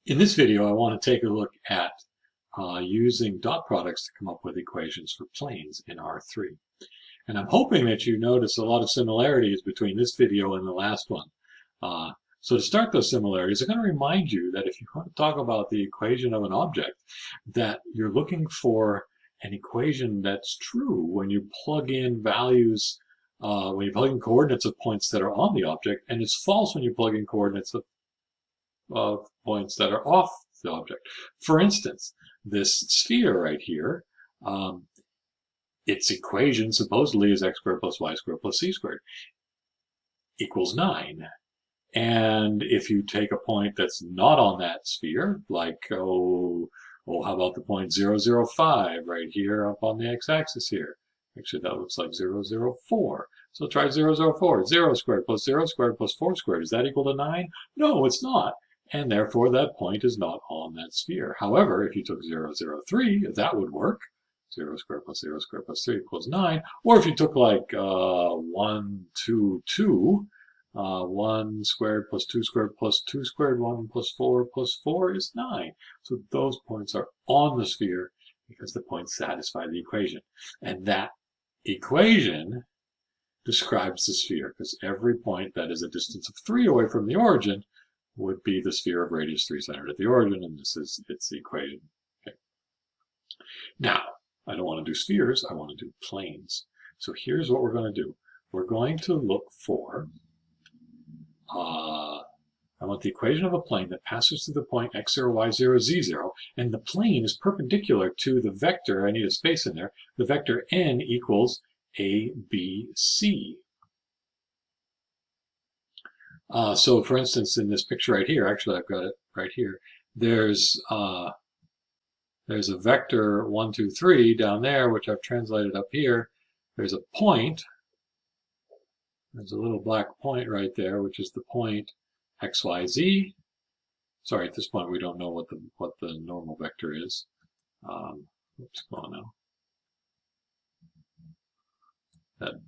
In this video, I want to take a look at using dot products to come up with equations for planes in R3. And I'm hoping that you notice a lot of similarities between this video and the last one. So to start those similarities, I'm going to remind you that if you want to talk about the equation of an object, that you're looking for an equation that's true when you plug in values, when you plug in coordinates of points that are on the object, and it's false when you plug in coordinates of points that are off the object. For instance, this sphere right here, its equation supposedly is x squared plus y squared plus z squared equals 9. And if you take a point that's not on that sphere, like, how about the point 0, 0, 5 right here up on the x-axis here? Actually, that looks like 0, 0, 4. So try 0, 0, 4. 0 squared plus 0 squared plus 4 squared. Is that equal to 9? No, it's not. And therefore, that point is not on that sphere. However, if you took 0, 0, 3, that would work. 0 squared plus 0 squared plus 3 equals 9. Or if you took like 1, 2, 2, 1 squared plus 2 squared plus 2 squared, 1 plus 4 is 9. So those points are on the sphere because the points satisfy the equation. And that equation describes the sphere, because every point that is a distance of 3 away from the origin would be the sphere of radius 3 centered at the origin, and this is its equation. Okay. Now, I don't want to do spheres, I want to do planes. So here's what we're going to do. We're going to look for, I want the equation of a plane that passes through the point x0, y0, z0, and the plane is perpendicular to the vector, I need a space in there, the vector n equals a, b, c. So for instance, in this picture right here, actually I've got it right here, there's a vector 1, 2, 3 down there, which I've translated up here. There's a point, there's a little black point right there, which is the point x, y, z. Sorry, at this point we don't know what the normal vector is. Oops, come on now.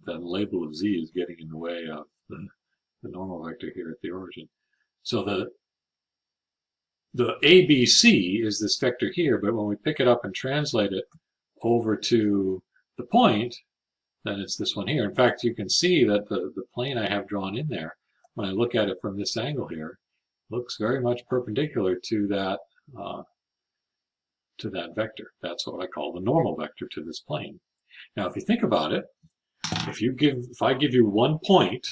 That label of z is getting in the way of the normal vector here at the origin. So the ABC is this vector here, but when we pick it up and translate it over to the point, then it's this one here. In fact, you can see that the plane I have drawn in there, when I look at it from this angle here, looks very much perpendicular to that vector. That's what I call the normal vector to this plane. Now, if you think about it, if I give you one point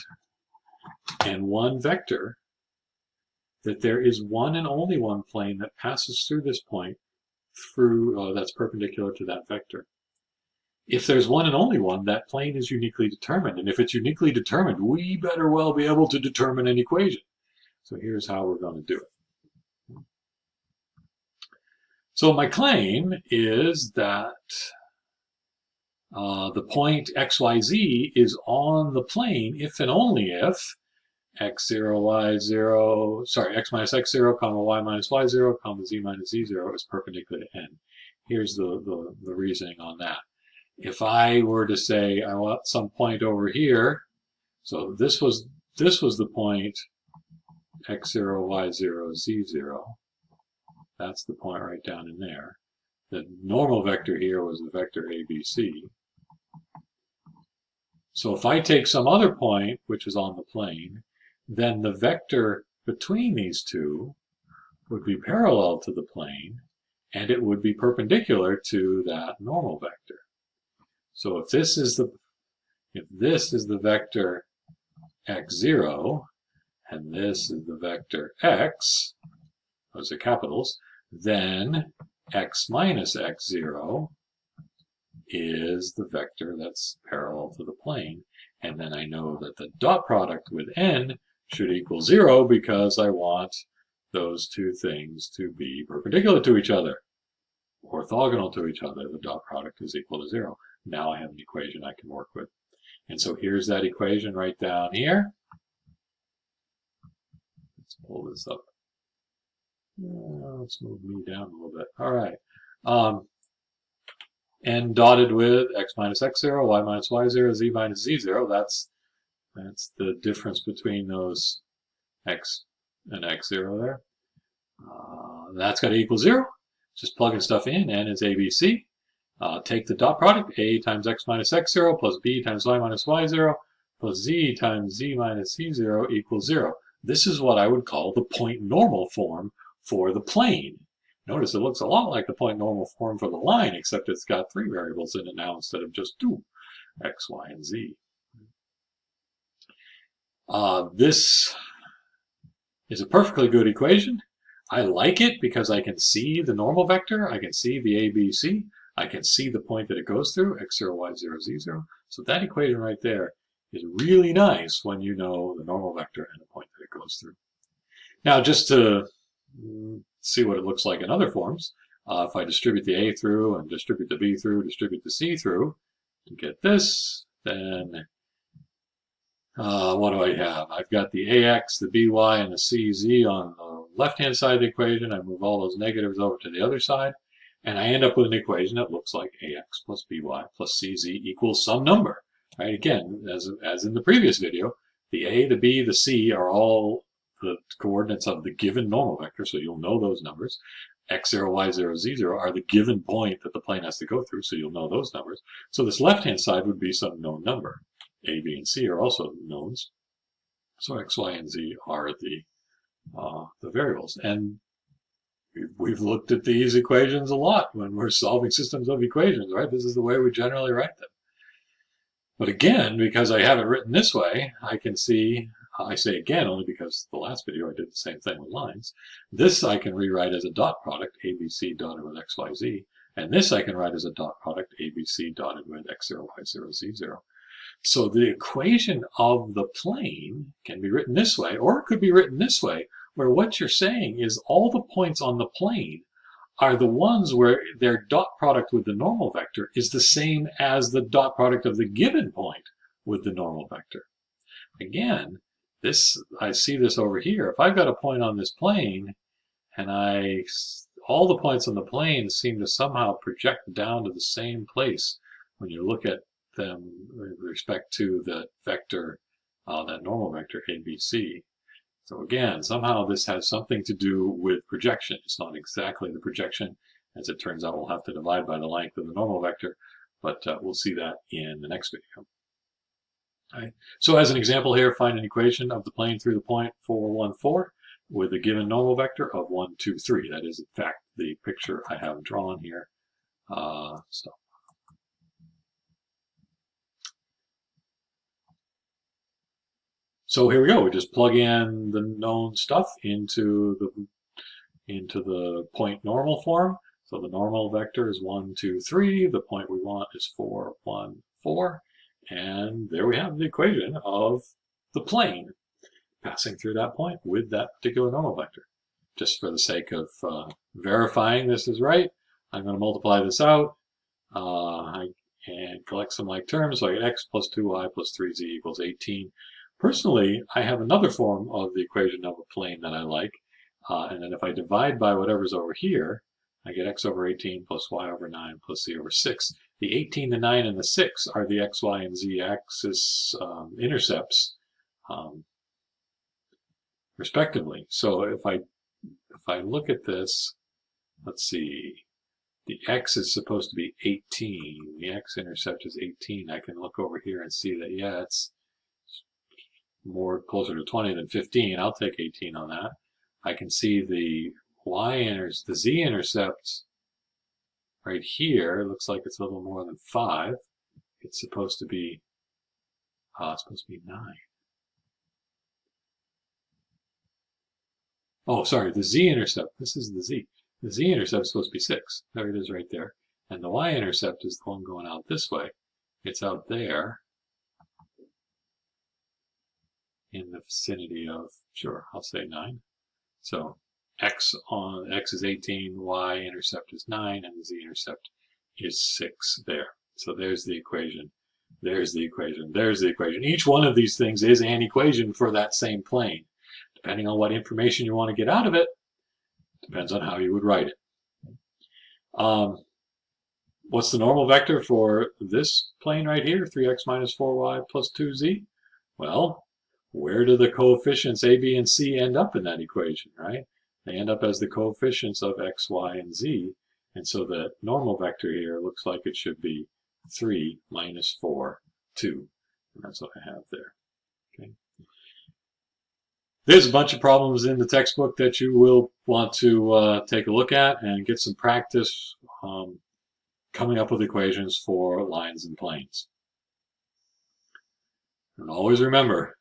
and one vector, that there is one and only one plane that passes through this point that's perpendicular to that vector. If there's one and only one, that plane is uniquely determined. And if it's uniquely determined, we better well be able to determine an equation. So here's how we're going to do it. So my claim is that the point xyz is on the plane if and only if x0, y0, sorry, x minus x0, comma y minus y0, comma z minus z0 is perpendicular to n. Here's the reasoning on that. If I were to say I want some point over here, so this was the point x0, y0, z0. That's the point right down in there. The normal vector here was the vector ABC. So if I take some other point, which is on the plane, then the vector between these two would be parallel to the plane, and it would be perpendicular to that normal vector. So if this is the vector x0, and this is the vector x, those are capitals, then x minus x0 is the vector that's parallel to the plane. And then I know that the dot product with n should equal 0 because I want those two things to be perpendicular to each other, orthogonal to each other. The dot product is equal to 0. Now I have an equation I can work with. And so here's that equation right down here. Let's pull this up. Let's move me down a little bit. All right. And dotted with x minus x0, y minus y0, z minus z0. That's the difference between those x and x0 there. That's got to equal 0. Just plugging stuff in. N is ABC. Take the dot product. A times x minus x0 plus b times y minus y0 plus z times z minus z0 equals 0. This is what I would call the point normal form for the plane. Notice it looks a lot like the point normal form for the line, except it's got 3 variables in it now instead of just 2, x, y, and z. This is a perfectly good equation. I like it because I can see the normal vector, I can see the ABC, I can see the point that it goes through, x0, y0, z0. So that equation right there is really nice when you know the normal vector and the point that it goes through. Now, just to see what it looks like in other forms, if I distribute the A through and distribute the B through, distribute the C through, to get this, then what do I have? I've got the AX, the BY, and the CZ on the left-hand side of the equation. I move all those negatives over to the other side, and I end up with an equation that looks like AX plus BY plus CZ equals some number. Right? Again, as in the previous video, the A, the B, the C are all the coordinates of the given normal vector, so you'll know those numbers. x0, y0, z0 are the given point that the plane has to go through, so you'll know those numbers. So this left-hand side would be some known number. A, B, and C are also knowns. So x, y, and z are the variables. And we've looked at these equations a lot when we're solving systems of equations, right? This is the way we generally write them. But again, because I have it written this way, I can see, I say again only because the last video I did the same thing with lines. This I can rewrite as a dot product, ABC dotted with x, y, z. And this I can write as a dot product, ABC dotted with x0, y0, z0. So the equation of the plane can be written this way, or it could be written this way, where what you're saying is all the points on the plane are the ones where their dot product with the normal vector is the same as the dot product of the given point with the normal vector. Again, I see this over here. If I've got a point on this plane, and all the points on the plane seem to somehow project down to the same place when you look at them with respect to the vector, that normal vector ABC. So again, somehow this has something to do with projection. It's not exactly the projection. As it turns out, we'll have to divide by the length of the normal vector, but we'll see that in the next video. Right. So as an example here, find an equation of the plane through the point 4, 1, 4 with a given normal vector of 1, 2, 3. That is, in fact, the picture I have drawn here. So here we go. We just plug in the known stuff into the point normal form. So the normal vector is 1, 2, 3. The point we want is 4, 1, 4. And there we have the equation of the plane passing through that point with that particular normal vector. Just for the sake of verifying this is right, I'm going to multiply this out and collect some like terms. So I get x plus 2y plus 3z equals 18. Personally, I have another form of the equation of a plane that I like. And then if I divide by whatever's over here, I get x over 18 plus y over 9 plus z over 6. The 18, the 9, and the 6 are the x, y, and z axis intercepts, respectively. So if I look at this, let's see, the x is supposed to be 18. The x-intercept is 18. I can look over here and see that, yeah, it's more closer to 20 than 15. I'll take 18 on that. I can see the the z-intercept right here. It looks like it's a little more than 5. It's supposed to be 9. Oh, sorry, the z-intercept. This is the z. The z-intercept is supposed to be 6. There it is right there. And the y-intercept is the one going out this way. It's out there in the vicinity of, sure, I'll say 9. So x is 18, y-intercept is 9, and the z-intercept is 6 there. So there's the equation. There's the equation. There's the equation. Each one of these things is an equation for that same plane. Depending on what information you want to get out of it, depends on how you would write it. What's the normal vector for this plane right here, 3x minus 4y plus 2z? Well, where do the coefficients a, b, and c end up in that equation, right? They end up as the coefficients of x, y, and z, and so the normal vector here looks like it should be 3 minus 4, 2, and that's what I have there. Okay. There's a bunch of problems in the textbook that you will want to take a look at and get some practice coming up with equations for lines and planes. And always remember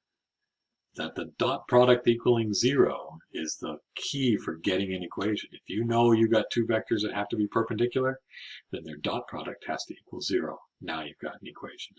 that the dot product equaling 0 is the key for getting an equation. If you know you got two vectors that have to be perpendicular, then their dot product has to equal 0. Now you've got an equation.